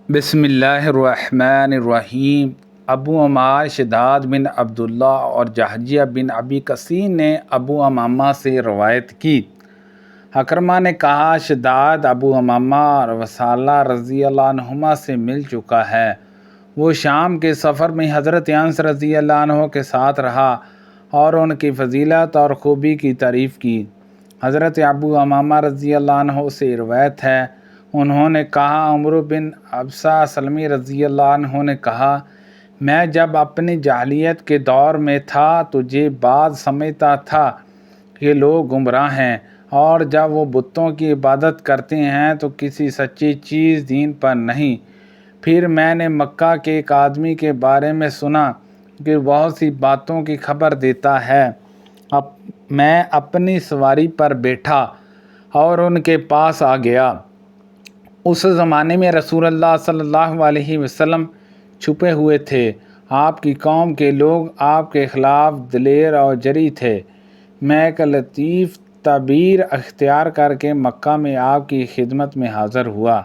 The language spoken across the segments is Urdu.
بسم اللہ الرحمن الرحیم۔ ابو عمار شداد بن عبداللہ اور جہجیہ بن ابی کثیر نے ابو امامہ سے روایت کی۔ حکرمہ نے کہا، شداد ابو امامہ وصالہ رضی اللہ عنہما سے مل چکا ہے۔ وہ شام کے سفر میں حضرت انس رضی اللہ عنہ کے ساتھ رہا اور ان کی فضیلت اور خوبی کی تعریف کی۔ حضرت ابو امامہ رضی اللہ عنہ سے روایت ہے، انہوں نے کہا، عمرو بن ابسہ سلمی رضی اللہ عنہ نے کہا، میں جب اپنی جاہلیت کے دور میں تھا تو یہ بات سمجھتا تھا کہ لوگ گمراہ ہیں، اور جب وہ بتوں کی عبادت کرتے ہیں تو کسی سچی چیز دین پر نہیں۔ پھر میں نے مکہ کے ایک آدمی کے بارے میں سنا کہ بہت سی باتوں کی خبر دیتا ہے۔ میں اپنی سواری پر بیٹھا اور ان کے پاس آ گیا۔ اس زمانے میں رسول اللہ صلی اللہ علیہ وسلم چھپے ہوئے تھے۔ آپ کی قوم کے لوگ آپ کے خلاف دلیر اور جری تھے۔ میں ایک لطیف تعبیر اختیار کر کے مکہ میں آپ کی خدمت میں حاضر ہوا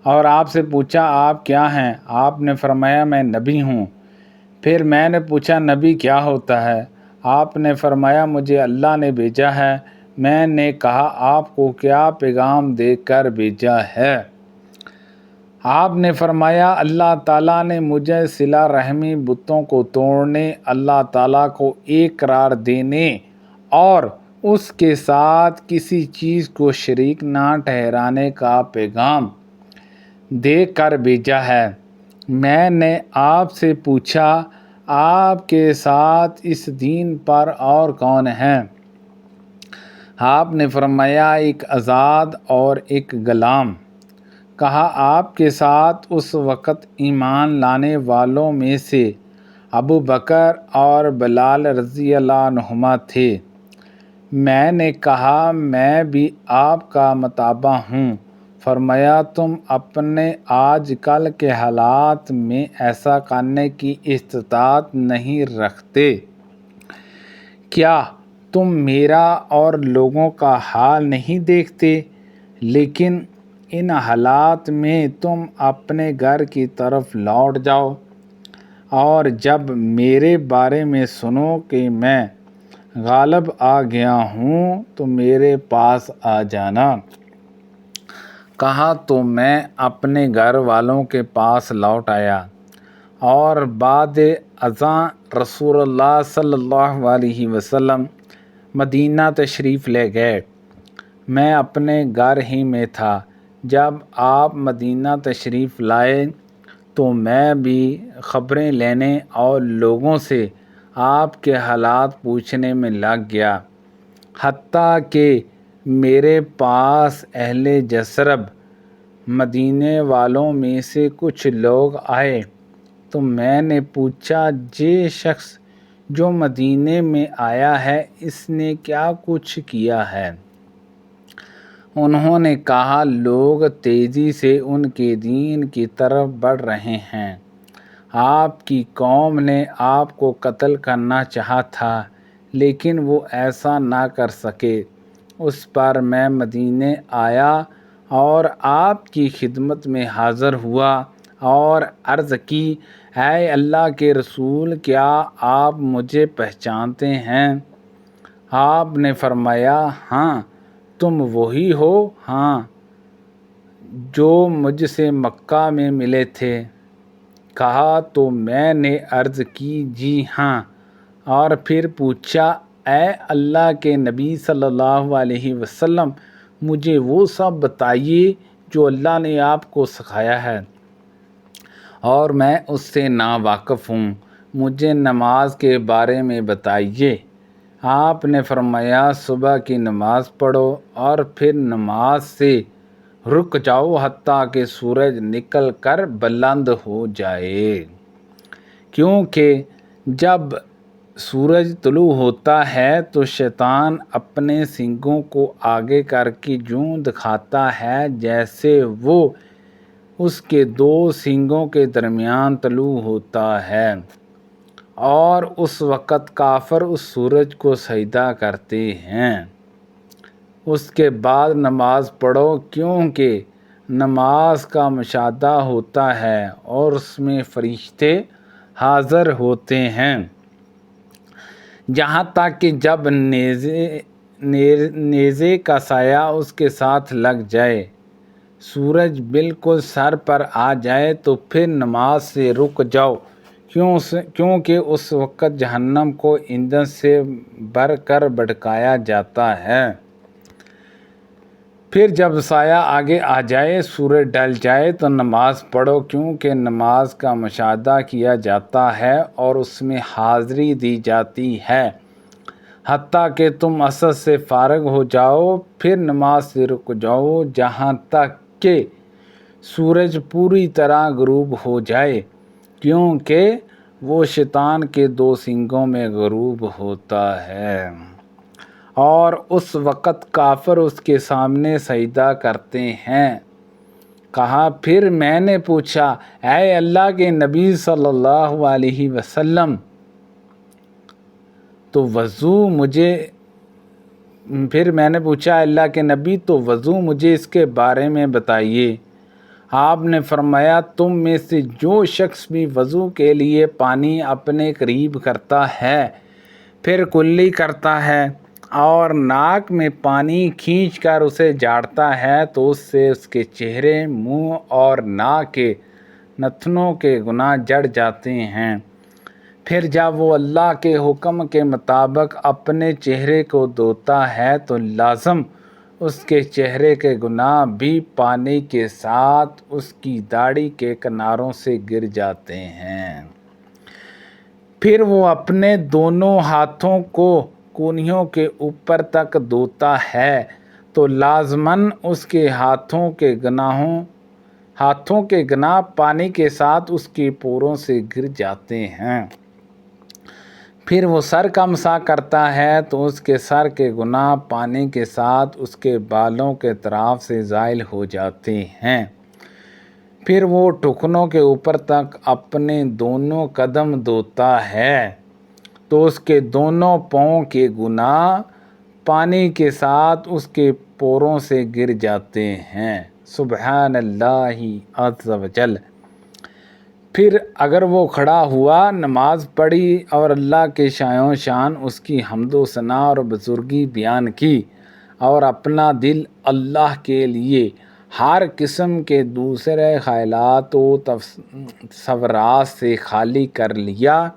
اور آپ سے پوچھا، آپ کیا ہیں؟ آپ نے فرمایا، میں نبی ہوں۔ پھر میں نے پوچھا، نبی کیا ہوتا ہے؟ آپ نے فرمایا، مجھے اللہ نے بھیجا ہے۔ میں نے کہا، آپ کو کیا پیغام دے کر بھیجا ہے؟ آپ نے فرمایا، اللہ تعالیٰ نے مجھے صلہ رحمی، بتوں کو توڑنے، اللہ تعالیٰ کو ایک قرار دینے اور اس کے ساتھ کسی چیز کو شریک نہ ٹھہرانے کا پیغام دے کر بھیجا ہے۔ میں نے آپ سے پوچھا، آپ کے ساتھ اس دین پر اور کون ہیں؟ آپ نے فرمایا، ایک آزاد اور ایک غلام۔ کہا، آپ کے ساتھ اس وقت ایمان لانے والوں میں سے ابو بکر اور بلال رضی اللہ عنہما تھے۔ میں نے کہا، میں بھی آپ کا متابع ہوں۔ فرمایا، تم اپنے آج کل کے حالات میں ایسا کرنے کی استطاعت نہیں رکھتے۔ کیا تم میرا اور لوگوں کا حال نہیں دیکھتے؟ لیکن ان حالات میں تم اپنے گھر کی طرف لوٹ جاؤ، اور جب میرے بارے میں سنو کہ میں غالب آ گیا ہوں تو میرے پاس آ جانا۔ کہا تو میں اپنے گھر والوں کے پاس لوٹ آیا، اور بعد ازاں رسول اللہ صلی اللہ علیہ وسلم مدینہ تشریف لے گئے۔ میں اپنے گھر ہی میں تھا۔ جب آپ مدینہ تشریف لائے تو میں بھی خبریں لینے اور لوگوں سے آپ کے حالات پوچھنے میں لگ گیا، حتیٰ کہ میرے پاس اہل یثرب مدینے والوں میں سے کچھ لوگ آئے تو میں نے پوچھا، یہ شخص جو مدینے میں آیا ہے، اس نے کیا کچھ کیا ہے؟ انہوں نے کہا، لوگ تیزی سے ان کے دین کی طرف بڑھ رہے ہیں۔ آپ کی قوم نے آپ کو قتل کرنا چاہا تھا، لیکن وہ ایسا نہ کر سکے۔ اس پر میں مدینے آیا اور آپ کی خدمت میں حاضر ہوا اور عرض کی، اے اللہ کے رسول، کیا آپ مجھے پہچانتے ہیں؟ آپ نے فرمایا، ہاں، تم وہی ہو؟ ہاں، جو مجھ سے مکہ میں ملے تھے۔ کہا تو میں نے عرض کی، جی ہاں۔ اور پھر پوچھا، اے اللہ کے نبی صلی اللہ علیہ وسلم، مجھے وہ سب بتائیے جو اللہ نے آپ کو سکھایا ہے، اور میں اس سے ناواقف ہوں۔ مجھے نماز کے بارے میں بتائیے۔ آپ نے فرمایا، صبح کی نماز پڑھو اور پھر نماز سے رک جاؤ حتیٰ کہ سورج نکل کر بلند ہو جائے، کیونکہ جب سورج طلوع ہوتا ہے تو شیطان اپنے سینگوں کو آگے کر کے یوں دکھاتا ہے جیسے وہ اس کے دو سینگوں کے درمیان طلوع ہوتا ہے، اور اس وقت کافر اس سورج کو سجدہ کرتے ہیں۔ اس کے بعد نماز پڑھو، کیونکہ نماز کا مشاہدہ ہوتا ہے اور اس میں فرشتے حاضر ہوتے ہیں، جہاں تک کہ جب نیزے کا سایہ اس کے ساتھ لگ جائے، سورج بالکل سر پر آ جائے تو پھر نماز سے رک جاؤ، کیونکہ اس وقت جہنم کو ایندھن سے بھر کر بھڑکایا جاتا ہے۔ پھر جب سایہ آگے آ جائے، سورج ڈھل جائے تو نماز پڑھو، کیونکہ نماز کا مشاہدہ کیا جاتا ہے اور اس میں حاضری دی جاتی ہے، حتیٰ کہ تم عصر سے فارغ ہو جاؤ، پھر نماز سے رک جاؤ جہاں تک کہ سورج پوری طرح غروب ہو جائے، کیونکہ وہ شیطان کے 2 سینگوں میں غروب ہوتا ہے، اور اس وقت کافر اس کے سامنے سجدہ کرتے ہیں۔ کہا، پھر میں نے پوچھا، اے اللہ کے نبی صلی اللہ علیہ وسلم، تو وضو مجھے اس کے بارے میں بتائیے۔ آپ نے فرمایا، تم میں سے جو شخص بھی وضو کے لیے پانی اپنے قریب کرتا ہے، پھر کلی کرتا ہے اور ناک میں پانی کھینچ کر اسے جھاڑتا ہے تو اس سے اس کے چہرے، منہ اور ناک کے نتنوں کے گناہ جڑ جاتے ہیں۔ پھر جب وہ اللہ کے حکم کے مطابق اپنے چہرے کو دھوتا ہے تو لازم اس کے چہرے کے گناہ بھی پانی کے ساتھ اس کی داڑھی کے کناروں سے گر جاتے ہیں۔ پھر وہ اپنے دونوں ہاتھوں کو کونیوں کے اوپر تک دھوتا ہے تو لازماً اس کے ہاتھوں کے گناہ پانی کے ساتھ اس کے پوروں سے گر جاتے ہیں۔ پھر وہ سر کا مسح کرتا ہے تو اس کے سر کے گناہ پانی کے ساتھ اس کے بالوں کے اطراف سے زائل ہو جاتے ہیں۔ پھر وہ ٹخنوں کے اوپر تک اپنے دونوں قدم دھوتا ہے تو اس کے دونوں پاؤں کے گناہ پانی کے ساتھ اس کے پوروں سے گر جاتے ہیں۔ سبحان اللہ عز و جل۔ پھر اگر وہ کھڑا ہوا، نماز پڑھی اور اللہ کے شایان شان اس کی حمد و ثنا اور بزرگی بیان کی، اور اپنا دل اللہ کے لیے ہر قسم کے دوسرے خیالات و تصورات سے خالی کر لیا،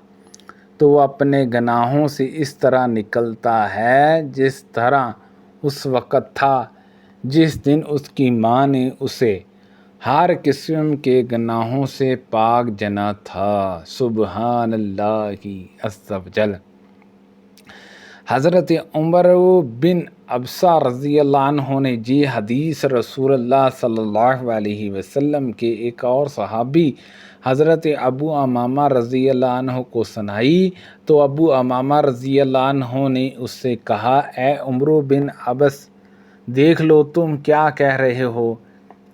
تو وہ اپنے گناہوں سے اس طرح نکلتا ہے جس طرح اس وقت تھا جس دن اس کی ماں نے اسے ہر قسم کے گناہوں سے پاک جنا تھا۔ سبحان اللہ عز و جل۔ حضرت عمر بن عبسہ رضی اللہ عنہ نے یہ حدیث رسول اللہ صلی اللہ علیہ وسلم کے ایک اور صحابی حضرت ابو امامہ رضی اللہ عنہ کو سنائی تو ابو امامہ رضی اللہ عنہ نے اس سے کہا، اے عمر بن عبس، دیکھ لو تم کیا کہہ رہے ہو،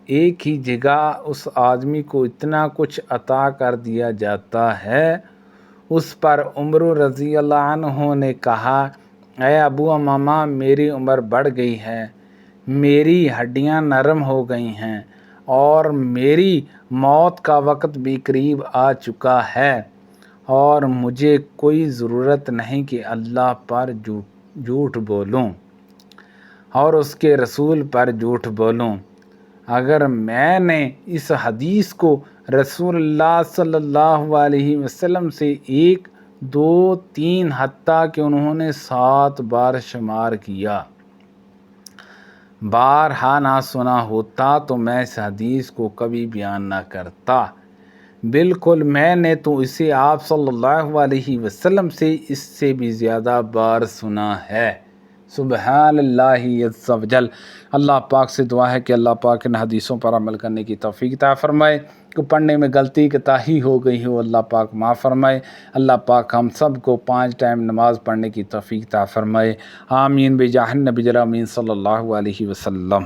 ایک ہی جگہ اس آدمی کو اتنا کچھ عطا کر دیا جاتا ہے۔ اس پر عمر رضی اللہ عنہ نے کہا، اے ابو امامہ، میری عمر بڑھ گئی ہے، میری ہڈیاں نرم ہو گئی ہیں اور میری موت کا وقت بھی قریب آ چکا ہے، اور مجھے کوئی ضرورت نہیں کہ اللہ پر جھوٹ بولوں اور اس کے رسول پر جھوٹ بولوں۔ اگر میں نے اس حدیث کو رسول اللہ صلی اللہ علیہ وسلم سے 1 2 3 حتیٰ کہ انہوں نے 7 بار شمار کیا بارہا نہ سنا ہوتا تو میں اس حدیث کو کبھی بیان نہ کرتا۔ بالکل میں نے تو اسے آپ صلی اللہ علیہ وسلم سے اس سے بھی زیادہ بار سنا ہے۔ سبحان اللہ عز و جل۔ اللہ پاک سے دعا ہے کہ اللہ پاک ان حدیثوں پر عمل کرنے کی توفیق عطا فرمائے، کہ پڑھنے میں غلطی کوتاہی ہو گئی ہو اللہ پاک معاف فرمائے۔ اللہ پاک ہم سب کو 5 ٹائم نماز پڑھنے کی توفیق عطا فرمائے۔ آمین بجاہ النبی الامین صلی اللہ علیہ وسلم۔